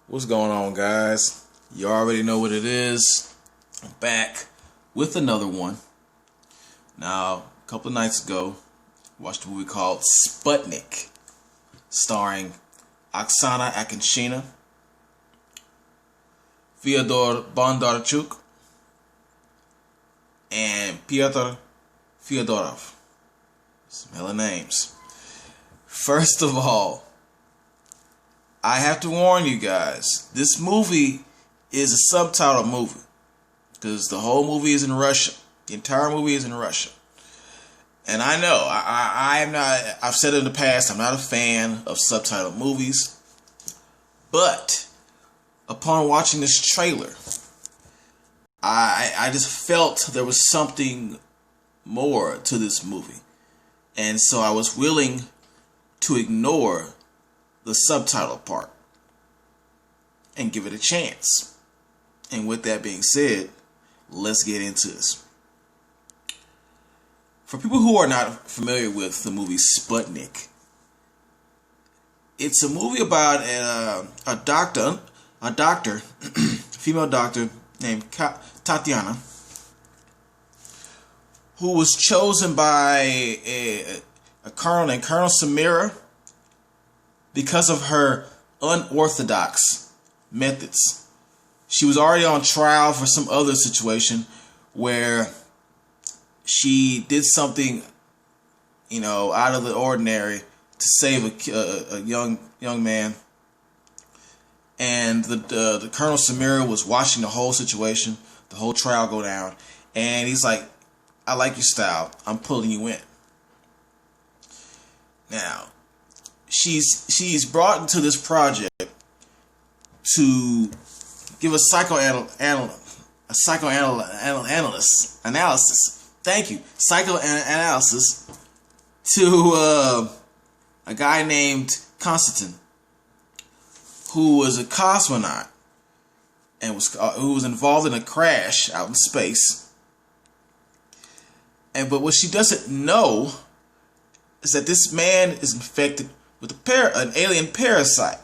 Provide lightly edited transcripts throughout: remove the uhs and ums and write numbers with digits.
What's going on, guys? You already know what it is. I'm back with another one. Now, a couple of nights ago, I watched a movie called Sputnik, starring Oksana Akinshina, Fyodor Bondarchuk, and Pyotr Fyodorov. Some hella names. First of all, I have to warn you guys, this movie is a subtitled movie because the whole movie is in Russian. The entire movie is in Russian. And I know, I am not, I've said it in the past, I'm not a fan of subtitled movies. But upon watching this trailer, I just felt there was something more to this movie. And so I was willing to ignore the subtitle part and give it a chance. And with that being said, let's get into this. For people who are not familiar with the movie Sputnik, it's a movie about a doctor, female doctor named Tatiana, who was chosen by a colonel named Colonel Samira because of her unorthodox methods. She was already on trial for some other situation where she did something, out of the ordinary to save a young man. And the Colonel Samira was watching the whole situation, the whole trial go down, and he's like, "I like your style. I'm pulling you in." Now, she's brought into this project to give a psychoanalysis to a guy named Konstantin, who was a cosmonaut and who was involved in a crash out in space. But what she doesn't know is that this man is infected with an alien parasite.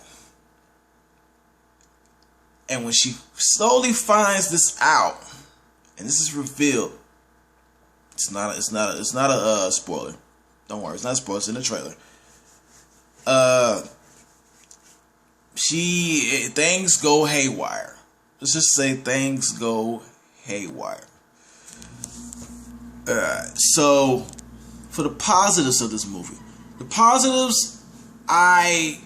And when she slowly finds this out, and this is revealed, it's not a spoiler. Don't worry, it's not a spoiler. It's in the trailer. Things go haywire. Let's just say things go haywire. So for the positives of this movie, the positives, I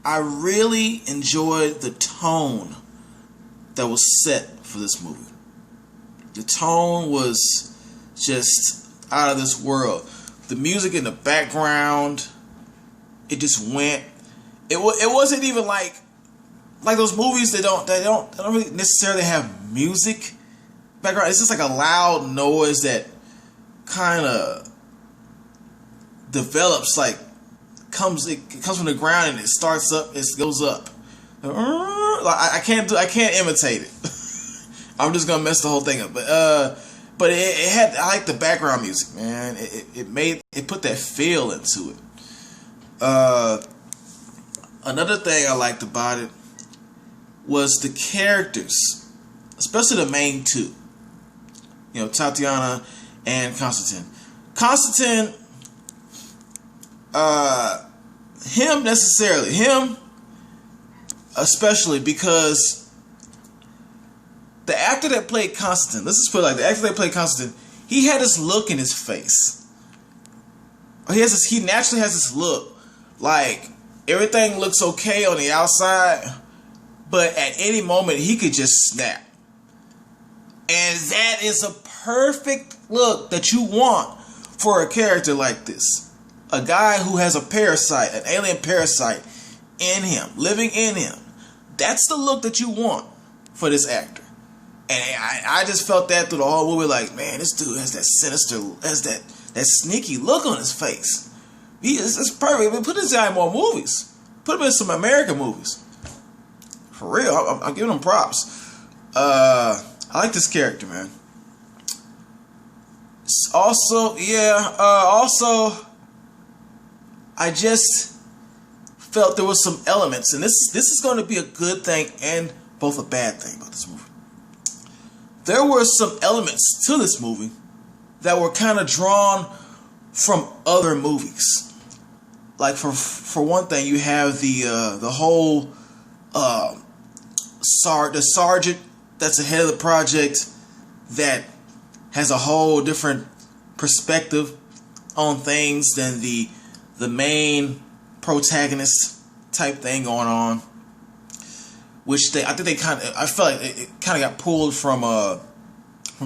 really enjoyed the tone that was set for this movie. The tone was just out of this world. The music in the background, it just went. It wasn't even like those movies that don't really necessarily have music background. It's just like a loud noise that kind of develops, it comes from the ground and it starts up, it goes up. I can't imitate it. I'm just gonna mess the whole thing up. But it had, I like the background music, man. It put that feel into it. Another thing I liked about it was the characters, especially the main two. Tatiana and Konstantin. Konstantin, him especially because the actor that played Konstantin, let's just put it like the actor that played Konstantin, he had this look in his face. He naturally has this look like everything looks okay on the outside, but at any moment he could just snap. And that is a perfect look that you want for a character like this. A guy who has a parasite, an alien parasite in him, living in him. That's the look that you want for this actor. And I just felt that through the whole movie, like, man, this dude has that sinister, that sneaky look on his face. It's perfect. Put this guy in more movies. Put him in some American movies. For real, I'm giving him props. I like this character, man. Also, I just felt there was some elements, and this is going to be a good thing and both a bad thing about this movie. There were some elements to this movie that were kind of drawn from other movies. Like for one thing, you have the whole the sergeant that's the head of the project that has a whole different perspective on things than the main protagonist type thing going on, which I felt like it kind of got pulled from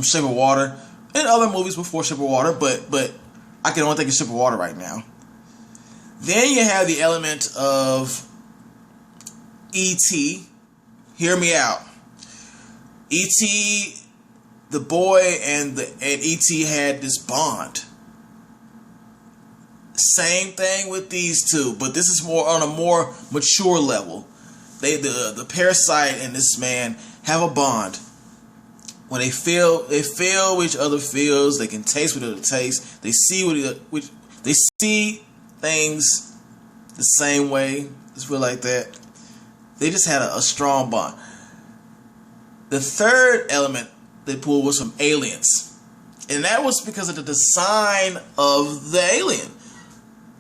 Shape of Water and other movies before Shape of Water, but I can only think of Shape of Water right now. Then you have the element of E.T. Hear me out. E.T. the boy and E.T. had this bond. Same thing with these two, but this is more on a more mature level. The parasite and this man have a bond. When they feel what each other feels, they can taste what each other tastes. They see things the same way. Just feel like that. They just had a strong bond. The third element they pulled was from aliens, and that was because of the design of the alien.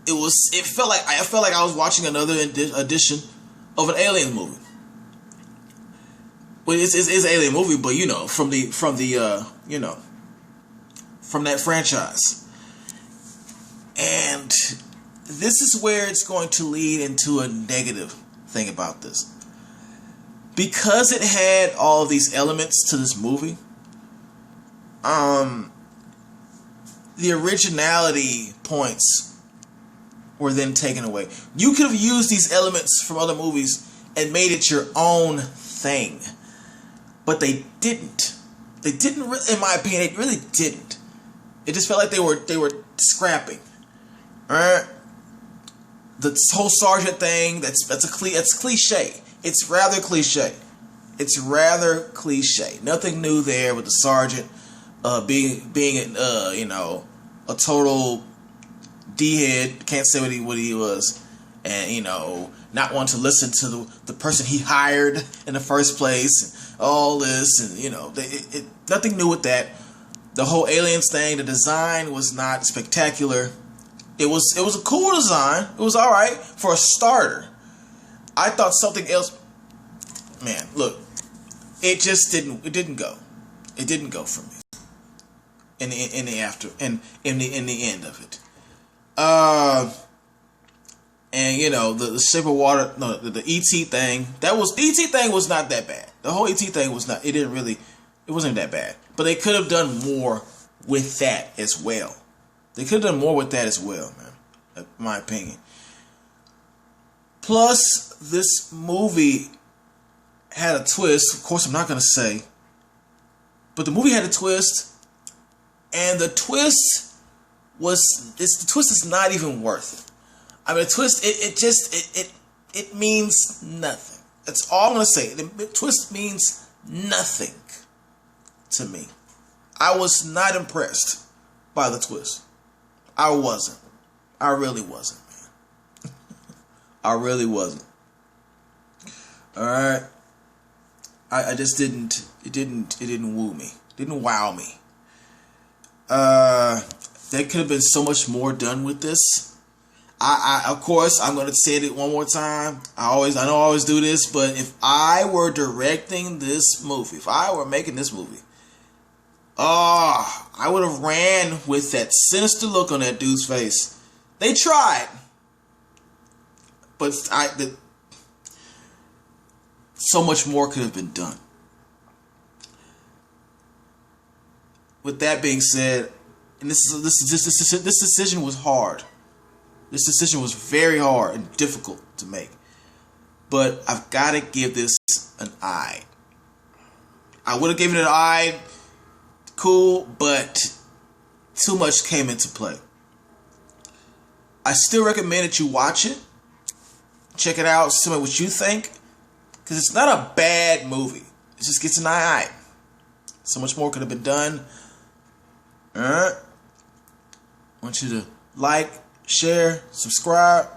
I felt like I was watching another edition of an alien movie. Well, it's an alien movie, but from that franchise. And this is where it's going to lead into a negative thing about this. Because it had all of these elements to this movie, the originality points were then taken away. You could have used these elements from other movies and made it your own thing. But they didn't. They didn't, in my opinion, they really didn't. It just felt like they were scrapping. Alright? The whole sergeant thing, that's cliche. It's rather cliche. Nothing new there with the sergeant being a total D-head, can't say what he was, and not wanting to listen to the person he hired in the first place, and all this, and nothing new with that. The whole aliens thing, the design was not spectacular. It was a cool design. It was all right for a starter. I thought something else. Man, look, it just didn't. It didn't go. It didn't go for me. In the end of it. And the Shape of Water, no, the E.T. thing. The E.T. thing was not that bad. The whole E.T. thing was not. It wasn't that bad. But they could have done more with that as well. Man, in my opinion. Plus, this movie had a twist. Of course, I'm not going to say. But the movie had a twist. And the twist is not even worth it. I mean, the twist, it means nothing. That's all I'm going to say. The twist means nothing to me. I was not impressed by the twist. I wasn't. I really wasn't, man. I really wasn't. Alright. I just didn't, it didn't woo me. It didn't wow me. There could have been so much more done with this. Of course, I'm going to say it one more time. I know I always do this, but if I were directing this movie, if I were making this movie, I would have ran with that sinister look on that dude's face. They tried, but so much more could have been done. With that being said, and this decision was hard. This decision was very hard and difficult to make. But I've got to give this an I. I would have given it an I. Cool, but too much came into play. I still recommend that you watch it. Check it out. See what you think. Because it's not a bad movie. It just gets an I. So much more could have been done. Alright. I want you to like, share, subscribe.